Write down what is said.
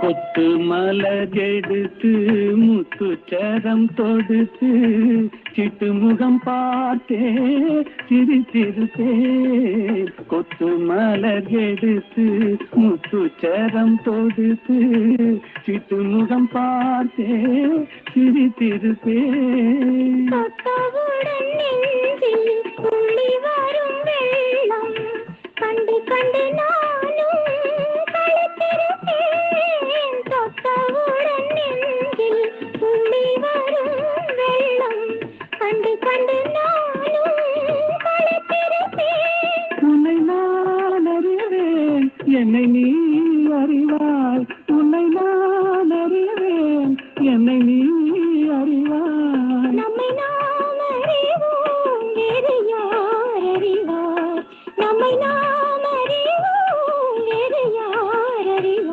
கொத்து மலகெடுத்து முத்துச்சரம் தொடுத்து சிட்டு முகம் பார்த்தே சிரித்திருப்பே. கொத்து மலகெடுத்து முத்துச்சரம் தொடுத்து சிட்டு முகம் பார்த்தே சிரித்திருப்பே. கண்டு கண்டு நானும் களைத்திருப்பேன். தொட்டவுடன் நெஞ்சில் துள்ளி வரும் வெள்ளம். கண்டு கண்டு நானும் களைத்திருப்பேன். உன்னை நான் அறிவேன், என்னை நீ அறிவாய்.